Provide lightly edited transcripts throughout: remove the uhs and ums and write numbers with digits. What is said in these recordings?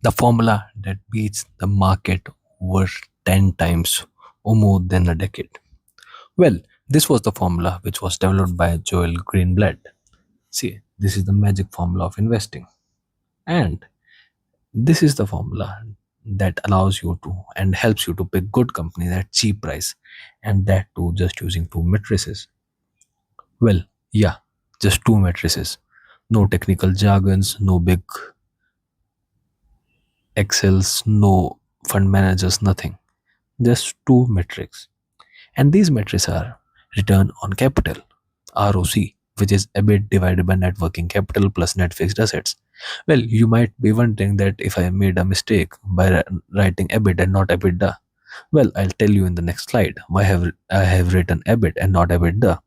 the formula that beats the market over 10 times or more than a decade. Well, this was the formula which was developed by Joel Greenblatt. See, this is the magic formula of investing. And this is the formula that allows you to and helps you to pick good companies at cheap price, and that too just using two matrices. Well, yeah, just two matrices. No technical jargons, no big Excels, no fund managers, nothing. Just two metrics. And these metrics are return on capital, ROC, which is EBIT divided by net working capital plus net fixed assets. Well, you might be wondering that if I made a mistake by writing EBIT and not EBITDA. Well, I'll tell you in the next slide why have I have written EBIT and not EBITDA.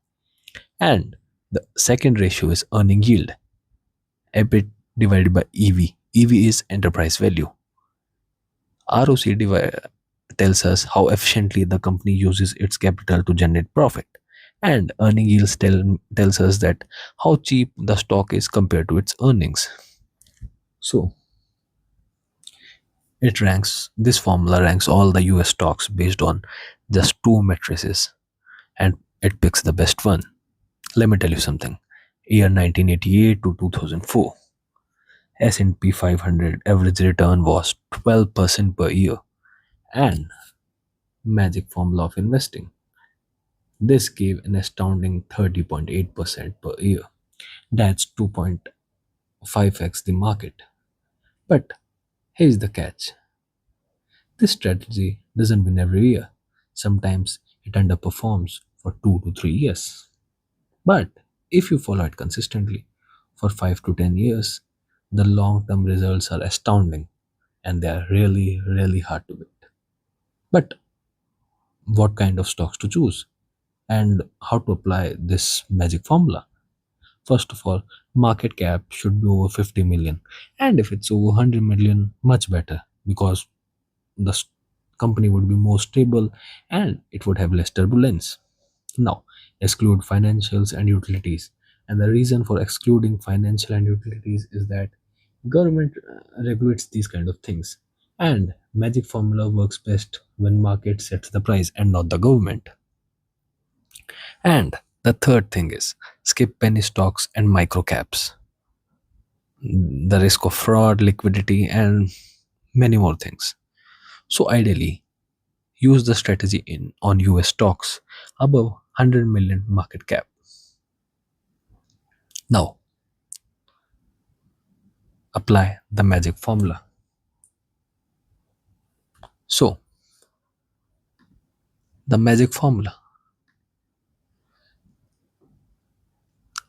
And the second ratio is earning yield, EBIT divided by EV. EV is enterprise value. ROC tells us how efficiently the company uses its capital to generate profit. And earning yields tells us that how cheap the stock is compared to its earnings. So this formula ranks all the US stocks based on just two matrices, and it picks the best one. Let me tell you something. Year 1988 to 2004, S&P 500 average return was 12% per year. And magic formula of investing. This gave an astounding 30.8% per year. That's 2.5x the market. But here's the catch. This strategy doesn't win every year. Sometimes it underperforms for 2 to 3 years. But if you follow it consistently for 5 to 10 years, the long term results are astounding, and they are really, really hard to beat. But what kind of stocks to choose and how to apply this magic formula? First of all, market cap should be over 50 million, and if it's over 100 million, much better, because the company would be more stable and it would have less turbulence. Now, exclude financials and utilities. And the reason for excluding financial and utilities is that government regulates these kind of things. And magic formula works best when market sets the price and not the government. And the third thing is skip penny stocks and micro caps. The risk of fraud, liquidity, and many more things. So ideally, use the strategy in on US stocks above 100 million market cap. Now, apply the magic formula. So, the magic formula.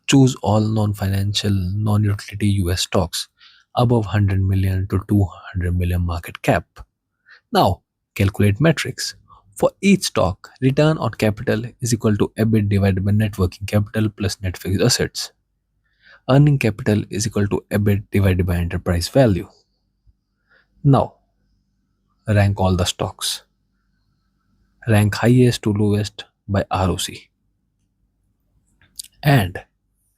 Choose all non-financial, non-utility US stocks above 100 million to 200 million market cap. Now, calculate metrics. For each stock, return on capital is equal to EBIT divided by net working capital plus net fixed assets. Earning capital is equal to EBIT divided by enterprise value. Now, rank all the stocks. Rank highest to lowest by ROC. And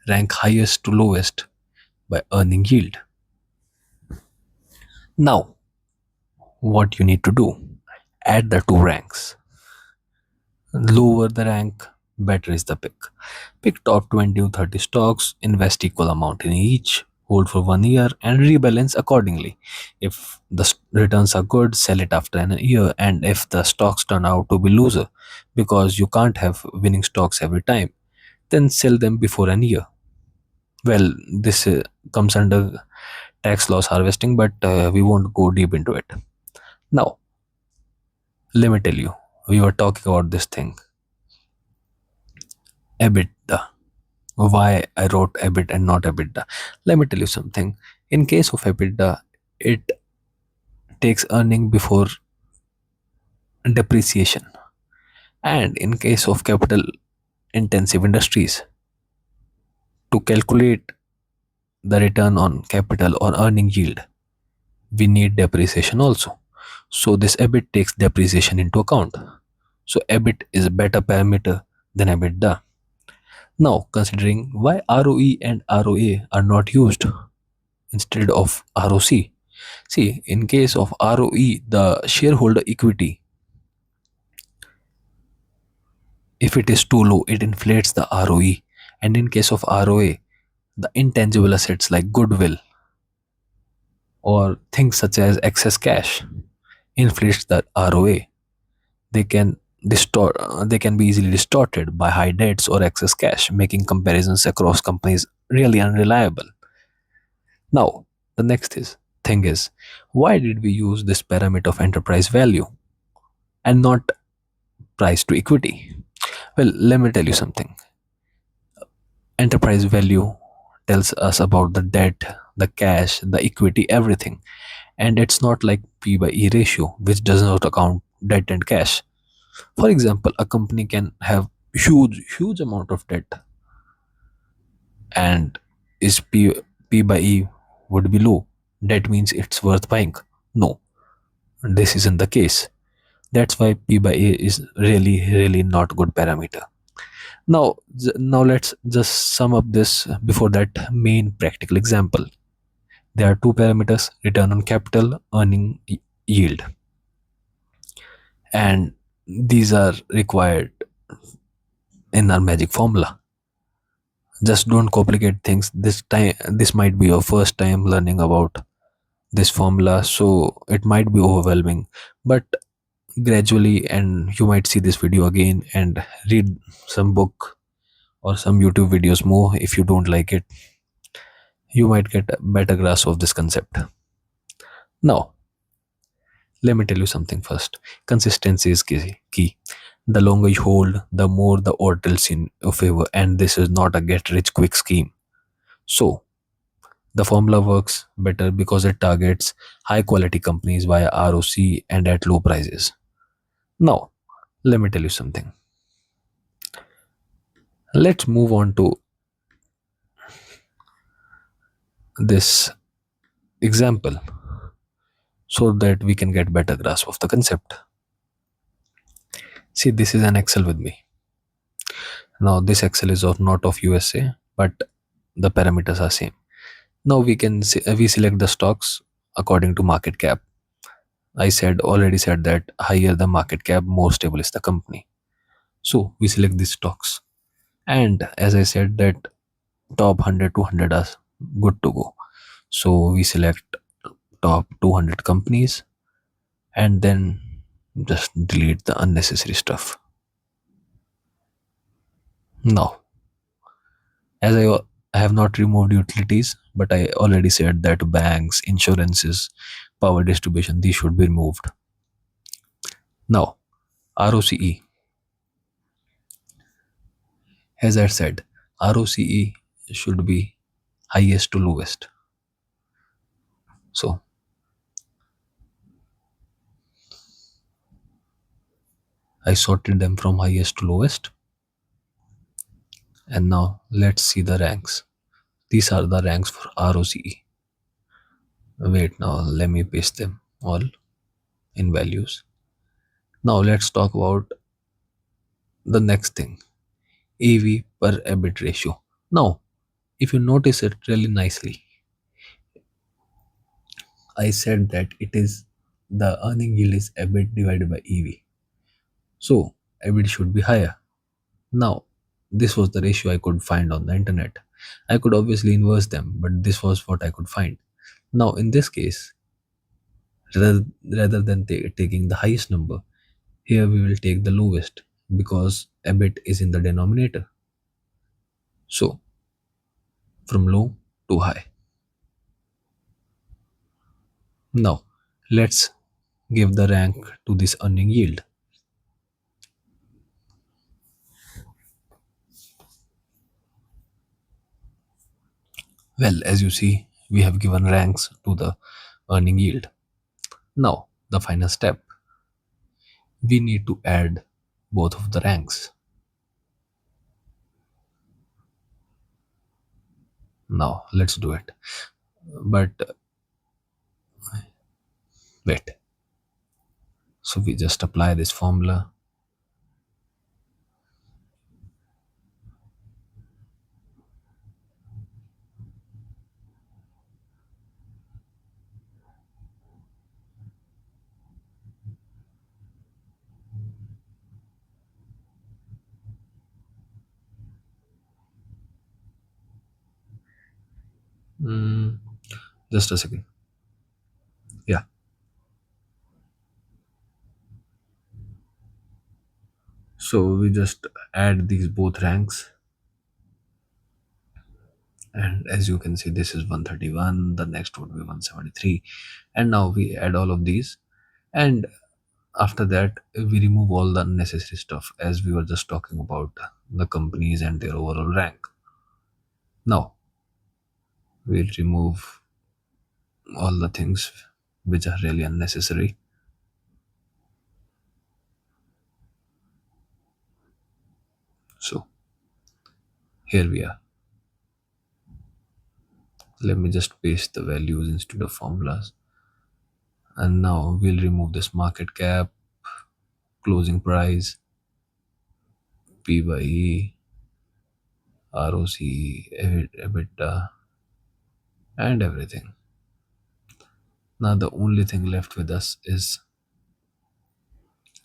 rank highest to lowest by earning yield. Now, what you need to do? Add the two ranks. Lower the rank, better is the pick. Pick top 20 to 30 stocks, invest equal amount in each, hold for 1 year, and rebalance accordingly. If the returns are good, sell it after a year, and if the stocks turn out to be loser, because you can't have winning stocks every time, then sell them before a year. Well, this comes under tax loss harvesting, but we won't go deep into it. Now, let me tell you, we were talking about this thing, EBITDA. Why I wrote EBIT and not EBITDA. Let me tell you something. In case of EBITDA, it takes earning before depreciation. And in case of capital intensive industries, to calculate the return on capital or earning yield, we need depreciation also. So this EBIT takes depreciation into account. So EBIT is a better parameter than EBITDA. Now, considering why ROE and ROA are not used instead of ROC, See, in case of ROE, the shareholder equity, if it is too low, it inflates the ROE. And in case of ROA, the intangible assets like goodwill or things such as excess cash inflates the ROA. They can they can be easily distorted by high debts or excess cash, making comparisons across companies really unreliable. Now, the next is thing is, why did we use this parameter of enterprise value and not price to equity? Well, let me tell you something. Enterprise value tells us about the debt, the cash, the equity, everything. And it's not like P by E ratio, which does not account debt and cash. For example, a company can have huge amount of debt, and is P by E would be low. Debt means it's worth buying. No, this isn't the case. That's why P by A is really not good parameter. Now let's just sum up this before that main practical example. There are two parameters: return on capital, earning yield, and these are required in our magic formula. Just don't complicate things. This might be your first time learning about this formula, so it might be overwhelming, but gradually, and you might see this video again and read some book or some YouTube videos more. If you don't like it, you might get a better grasp of this concept. Now, let me tell you something first. Consistency is key. The longer you hold, the more the odds tilts in your favor, and this is not a get rich quick scheme. So, the formula works better because it targets high quality companies via ROC and at low prices. Now, let me tell you something. Let's move on to this example so that we can get better grasp of the concept. See, this is an Excel with me. Now, this Excel is of not of USA, but the parameters are same. Now we select the stocks according to market cap. I already said that higher the market cap, more stable is the company. So we select these stocks, and as I said that top 100 200 are good to go. So we select top 200 companies and then just delete the unnecessary stuff. Now, as I have not removed utilities, but I already said that banks, insurances, power distribution, these should be removed. Now, ROCE, as I said, ROCE should be highest to lowest. So I sorted them from highest to lowest. And now let's see the ranks. These are the ranks for ROCE. Wait, now let me paste them all in values. Now let's talk about the next thing, EV per EBIT ratio. Now, if you notice it really nicely, I said that it is the earning yield is EBIT divided by EV. So EBIT should be higher. Now, this was the ratio I could find on the internet. I could obviously inverse them, but this was what I could find. Now, in this case, rather than taking the highest number, here we will take the lowest because EBIT is in the denominator. So, from low to high. Now, let's give the rank to this earning yield. Well, as you see, we have given ranks to the earning yield. Now, the final step, we need to add both of the ranks. Now, let's do it. But wait. So, we just apply this formula. Mm, just a second. Yeah. So we just add these both ranks, and as you can see, this is 131, the next would be 173, and now we add all of these, and after that we remove all the unnecessary stuff, as we were just talking about the companies and their overall rank. Now we'll remove all the things which are really unnecessary. So here we are. Let me just paste the values instead of formulas, and now we'll remove this market cap, closing price, P by E, ROC, EBITDA, and everything. Now the only thing left with us is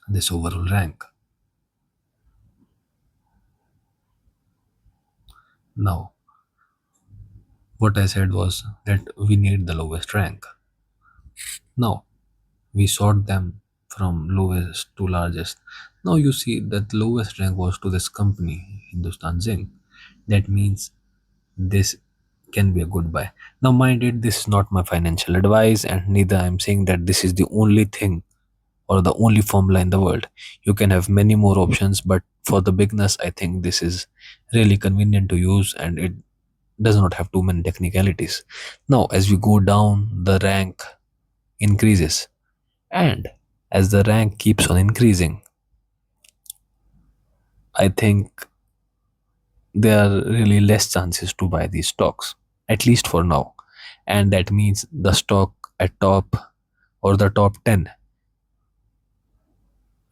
this overall rank. Now, what I said was that we need the lowest rank. Now, we sort them from lowest to largest. Now you see that lowest rank was to this company, Hindustan Zinc. That means this can be a good buy. Now, mind it, this is not my financial advice, and neither I'm saying that this is the only thing or the only formula in the world. You can have many more options, but for the beginners, I think this is really convenient to use, and it does not have too many technicalities. Now, as we go down, the rank increases, and as the rank keeps on increasing, I think there are really less chances to buy these stocks, at least for now. And that means the stock at top or the top 10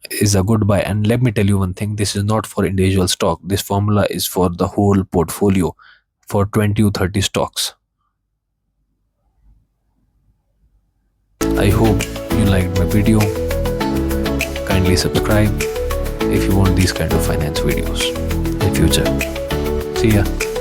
is a good buy. And let me tell you one thing, this is not for individual stock. This formula is for the whole portfolio, for 20 to 30 stocks. I hope you liked my video. Kindly subscribe if you want these kind of finance videos in future. See ya.